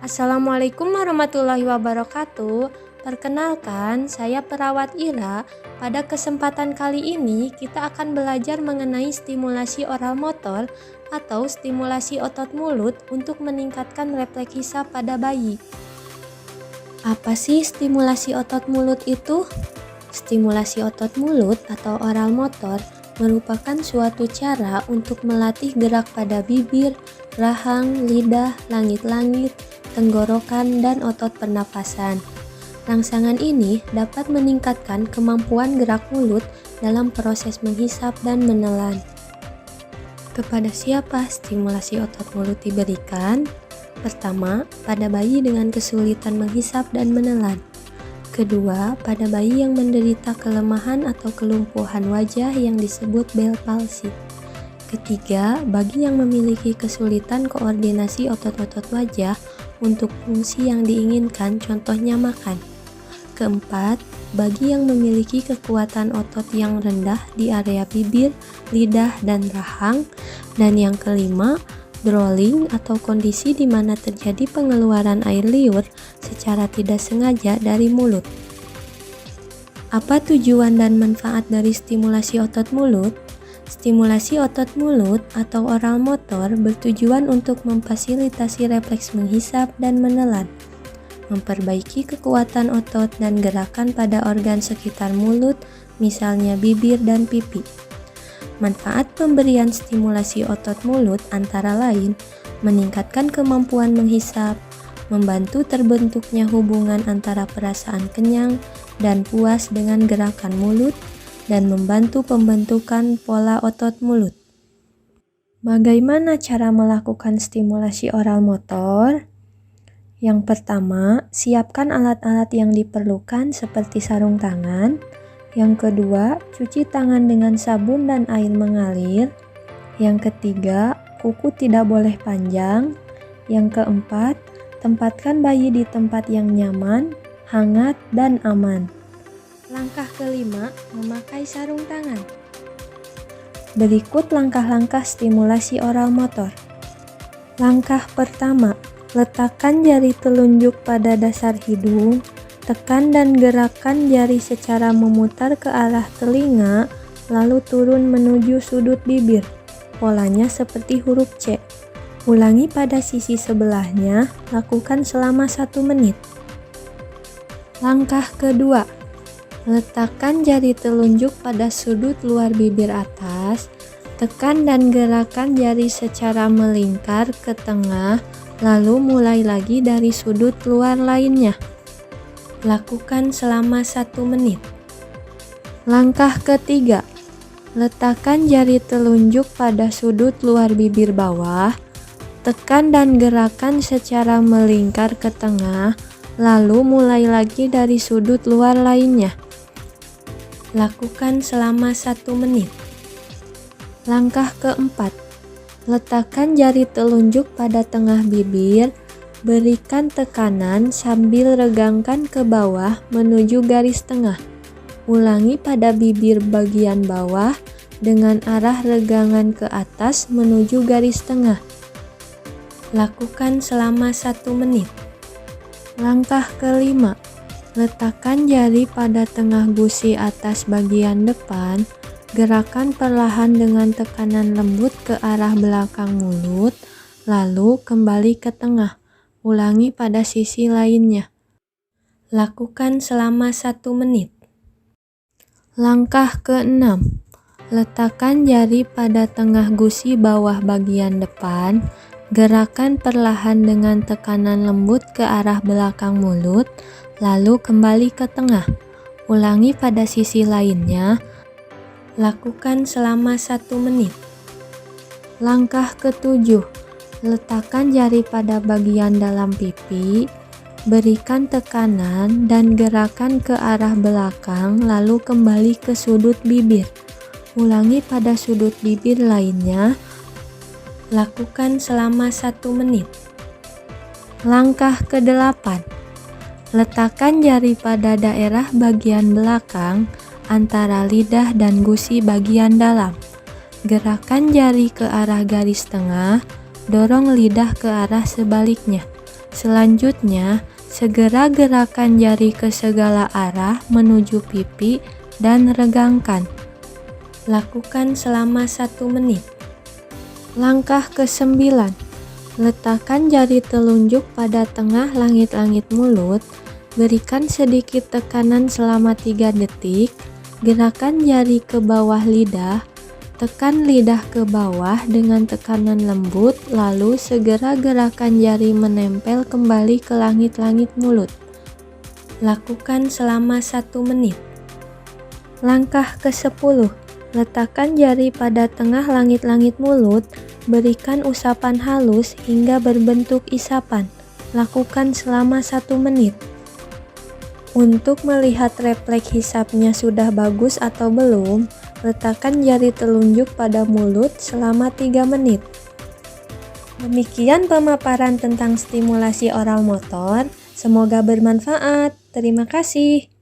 Assalamualaikum warahmatullahi wabarakatuh. Perkenalkan, saya perawat Ira. Pada kesempatan kali ini, kita akan belajar mengenai stimulasi oral motor atau stimulasi otot mulut untuk meningkatkan refleks hisap pada bayi. Apa sih stimulasi otot mulut itu? Stimulasi otot mulut atau oral motor merupakan suatu cara untuk melatih gerak pada bibir, rahang, lidah, langit-langit, tenggorokan, dan otot pernapasan. Rangsangan ini dapat meningkatkan kemampuan gerak mulut dalam proses menghisap dan menelan. Kepada siapa stimulasi otot mulut diberikan? Pertama, pada bayi dengan kesulitan menghisap dan menelan. Kedua, pada bayi yang menderita kelemahan atau kelumpuhan wajah yang disebut Bell palsy. Ketiga, bagi yang memiliki kesulitan koordinasi otot-otot wajah untuk fungsi yang diinginkan, contohnya makan. Keempat, bagi yang memiliki kekuatan otot yang rendah di area bibir, lidah, dan rahang. Dan yang kelima, drooling atau kondisi di mana terjadi pengeluaran air liur secara tidak sengaja dari mulut. Apa tujuan dan manfaat dari stimulasi otot mulut? Stimulasi otot mulut atau oral motor bertujuan untuk memfasilitasi refleks menghisap dan menelan, memperbaiki kekuatan otot dan gerakan pada organ sekitar mulut, misalnya bibir dan pipi. Manfaat pemberian stimulasi otot mulut antara lain meningkatkan kemampuan menghisap, membantu terbentuknya hubungan antara perasaan kenyang dan puas dengan gerakan mulut, dan membantu pembentukan pola otot mulut. Bagaimana cara melakukan stimulasi oral motor? Yang pertama, siapkan alat-alat yang diperlukan seperti sarung tangan. Yang kedua, cuci tangan dengan sabun dan air mengalir. Yang ketiga, kuku tidak boleh panjang. Yang keempat, tempatkan bayi di tempat yang nyaman, hangat, dan aman. Langkah kelima, memakai sarung tangan. Berikut langkah-langkah stimulasi oral motor. Langkah pertama, letakkan jari telunjuk pada dasar hidung. Tekan dan gerakkan jari secara memutar ke arah telinga, lalu turun menuju sudut bibir. Polanya seperti huruf C. Ulangi pada sisi sebelahnya, lakukan selama 1 menit. Langkah kedua, letakkan jari telunjuk pada sudut luar bibir atas. Tekan dan gerakkan jari secara melingkar ke tengah, lalu mulai lagi dari sudut luar lainnya. Lakukan selama 1 menit. Langkah ketiga, letakkan jari telunjuk pada sudut luar bibir bawah. Tekan dan gerakan secara melingkar ke tengah, lalu mulai lagi dari sudut luar lainnya. Lakukan selama 1 menit. Langkah keempat, letakkan jari telunjuk pada tengah bibir. Berikan tekanan sambil regangkan ke bawah menuju garis tengah. Ulangi pada bibir bagian bawah dengan arah regangan ke atas menuju garis tengah. Lakukan selama 1 menit. Langkah kelima, letakkan jari pada tengah gusi atas bagian depan. Gerakan perlahan dengan tekanan lembut ke arah belakang mulut, lalu kembali ke tengah. Ulangi pada sisi lainnya. Lakukan selama 1 menit. Langkah keenam, letakkan jari pada tengah gusi bawah bagian depan. Gerakan perlahan dengan tekanan lembut ke arah belakang mulut, lalu kembali ke tengah. Ulangi pada sisi lainnya. Lakukan selama 1 menit. Langkah ketujuh, letakkan jari pada bagian dalam pipi, berikan tekanan dan gerakan ke arah belakang lalu kembali ke sudut bibir. Ulangi pada sudut bibir lainnya. Lakukan selama 1 menit. Langkah ke-8, letakkan jari pada daerah bagian belakang antara lidah dan gusi bagian dalam. Gerakan jari ke arah garis tengah, dorong lidah ke arah sebaliknya. Selanjutnya, segera gerakan jari ke segala arah menuju pipi dan regangkan. Lakukan selama 1 menit. Langkah ke-9. Letakkan jari telunjuk pada tengah langit-langit mulut, berikan sedikit tekanan selama 3 detik, gerakan jari ke bawah lidah, tekan lidah ke bawah dengan tekanan lembut, lalu segera gerakan jari menempel kembali ke langit-langit mulut. Lakukan selama 1 menit. Langkah ke-10. Letakkan jari pada tengah langit-langit mulut, berikan usapan halus hingga berbentuk isapan. Lakukan selama 1 menit. Untuk melihat refleks hisapnya sudah bagus atau belum, letakkan jari telunjuk pada mulut selama 3 menit. Demikian pemaparan tentang stimulasi oral motor. Semoga bermanfaat. Terima kasih.